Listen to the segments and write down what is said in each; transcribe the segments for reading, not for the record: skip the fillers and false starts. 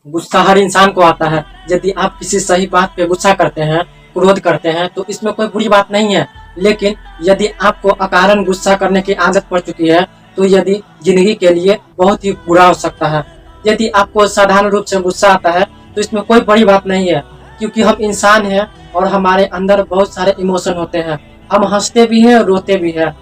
गुस्सा हर इंसान को आता है। यदि आप किसी सही बात पे गुस्सा करते हैं, क्रोध करते हैं, तो इसमें कोई बुरी बात नहीं है। लेकिन यदि आपको अकारण गुस्सा करने की आदत पड़ चुकी है, तो यदि जिंदगी के लिए बहुत ही बुरा हो सकता है। यदि आपको साधारण रूप से गुस्सा आता है, तो इसमें कोई बड़ी बात नहीं है, क्योंकि हम इंसान हैं और हमारे अंदर बहुत सारे इमोशन होते हैं। हम हंसते भी हैं, रोते भी हैं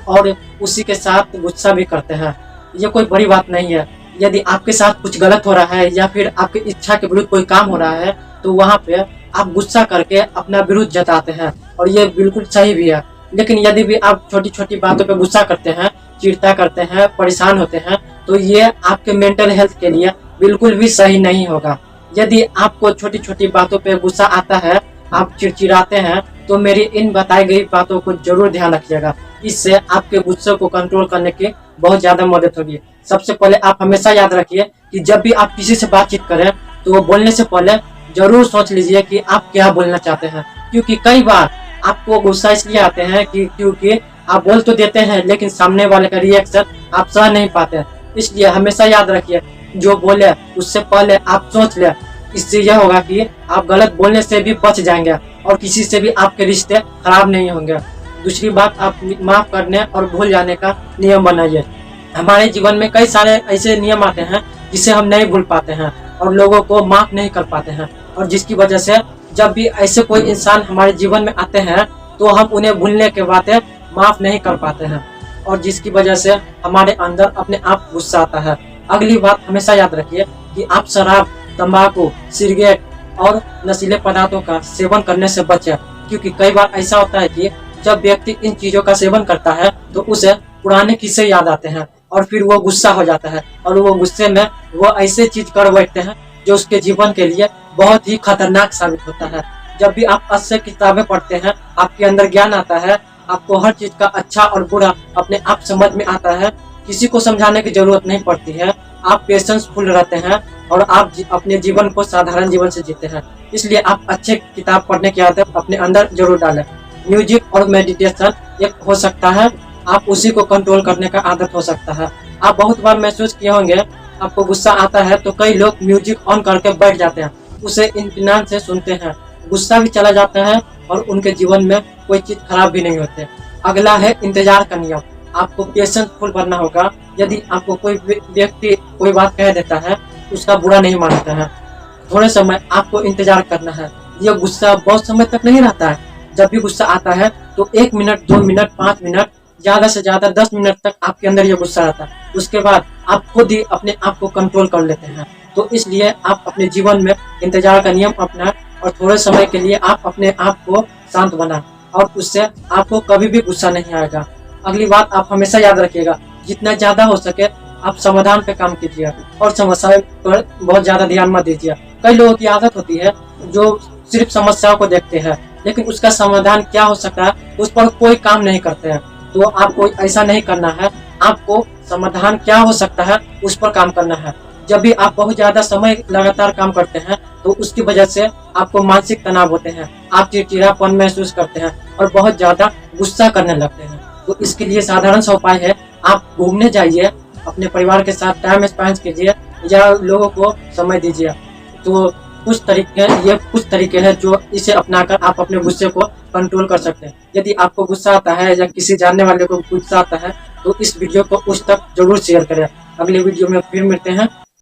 और उसी के साथ गुस्सा भी करते हैं। ये कोई बड़ी बात नहीं है। यदि आपके साथ कुछ गलत हो रहा है या फिर आपकी इच्छा के विरुद्ध कोई काम हो रहा है, तो वहाँ पे आप गुस्सा करके अपना विरुद्ध जताते हैं और ये बिल्कुल सही भी है। लेकिन यदि भी आप छोटी छोटी बातों पे गुस्सा करते हैं, चिढ़ता करते हैं, परेशान होते हैं, तो ये आपके मेंटल हेल्थ के लिए बिल्कुल भी सही नहीं होगा। यदि आपको छोटी छोटी बातों पे गुस्सा आता है, आप चिड़चिड़ाते हैं, तो मेरी इन बताई गई बातों को जरूर ध्यान रखिएगा। इससे आपके गुस्से को कंट्रोल करने की बहुत ज्यादा मदद होगी। सबसे पहले आप हमेशा याद रखिए कि जब भी आप किसी से बातचीत करें, तो वो बोलने से पहले जरूर सोच लीजिए कि आप क्या बोलना चाहते हैं। क्योंकि कई बार आपको गुस्सा इसलिए आते हैं क्योंकि आप बोल तो देते हैं, लेकिन सामने वाले का रिएक्शन आप सह नहीं पाते। इसलिए हमेशा याद रखिए, जो बोले उससे पहले आप सोच ले। इससे यह होगा कि आप गलत बोलने से भी बच जाएंगे और किसी से भी आपके रिश्ते खराब नहीं होंगे। दूसरी बात, आप माफ करने और भूल जाने का नियम बनाइए। हमारे जीवन में कई सारे ऐसे नियम आते हैं जिसे हम नहीं भूल पाते हैं और लोगों को माफ नहीं कर पाते हैं, और जिसकी वजह से जब भी ऐसे कोई इंसान हमारे जीवन में आते हैं, तो हम उन्हें भूलने के बाद माफ नहीं कर पाते हैं, और जिसकी वजह से हमारे अंदर अपने आप गुस्सा आता है। अगली बात हमेशा याद रखिए कि आप शराब, तंबाकू, सिगरेट और नशीले पदार्थों का सेवन करने से बचें, क्योंकि कई बार ऐसा होता है कि जब व्यक्ति इन चीजों का सेवन करता है, तो उसे पुराने किस्से याद आते हैं और फिर वो गुस्सा हो जाता है और वो गुस्से में वो ऐसे चीज कर बैठते हैं जो उसके जीवन के लिए बहुत ही खतरनाक साबित होता है। जब भी आप अच्छे किताबें पढ़ते हैं, आपके अंदर ज्ञान आता है, आपको हर चीज का अच्छा और बुरा अपने आप समझ में आता है, किसी को समझाने की जरूरत नहीं पड़ती है, आप पेशेंसफुल रहते हैं और आप अपने जीवन को साधारण जीवन से जीते हैं। इसलिए आप अच्छे किताब पढ़ने की आदत अपने अंदर जरूर डालें। म्यूजिक और मेडिटेशन एक हो सकता है, आप उसी को कंट्रोल करने का आदत हो सकता है। आप बहुत बार महसूस किए होंगे, आपको गुस्सा आता है तो कई लोग म्यूजिक ऑन करके बैठ जाते हैं, उसे इत्मीनान से सुनते हैं, गुस्सा भी चला जाता है और उनके जीवन में कोई चीज खराब भी नहीं होती। अगला है इंतजार का नियम। आपको पेशेंसफुल बनना होगा। यदि आपको कोई व्यक्ति कोई बात कह देता है, उसका बुरा नहीं मानता है, थोड़े समय आपको इंतजार करना है। यह गुस्सा बहुत समय तक नहीं रहता है। जब भी गुस्सा आता है तो 1 मिनट, 2 मिनट, 5 मिनट, ज्यादा से ज्यादा 10 मिनट तक आपके अंदर ये गुस्सा आता है। उसके बाद आप खुद ही अपने आप को कंट्रोल कर लेते हैं। तो इसलिए आप अपने जीवन में इंतजार का नियम अपनाएं और थोड़े समय के लिए आप अपने आप को शांत बनाएं, और उससे आपको कभी भी गुस्सा नहीं आएगा। अगली बात आप हमेशा याद रखिएगा, जितना ज्यादा हो सके आप समाधान पे काम कीजिए और समस्या पर बहुत ज्यादा ध्यान मत दीजिए। कई लोगों की आदत होती है जो सिर्फ समस्याओं को देखते हैं, लेकिन उसका समाधान क्या हो सकता है उस पर कोई काम नहीं करते हैं। तो आपको ऐसा नहीं करना है, आपको समाधान क्या हो सकता है उस पर काम करना है। जब भी आप बहुत ज्यादा समय लगातार काम करते हैं, तो उसकी वजह से आपको मानसिक तनाव होते हैं, आप चिड़चिड़ापन महसूस करते हैं और बहुत ज्यादा गुस्सा करने लगते हैं। तो इसके लिए साधारण सा उपाय है, आप घूमने जाइए, अपने परिवार के साथ टाइम स्पेंड कीजिए या लोगों को समय दीजिए। तो कुछ तरीके हैं जो इसे अपनाकर आप अपने गुस्से को कंट्रोल कर सकते हैं। यदि आपको गुस्सा आता है या किसी जानने वाले को गुस्सा आता है, तो इस वीडियो को उस तक जरूर शेयर करें। अगले वीडियो में फिर मिलते हैं।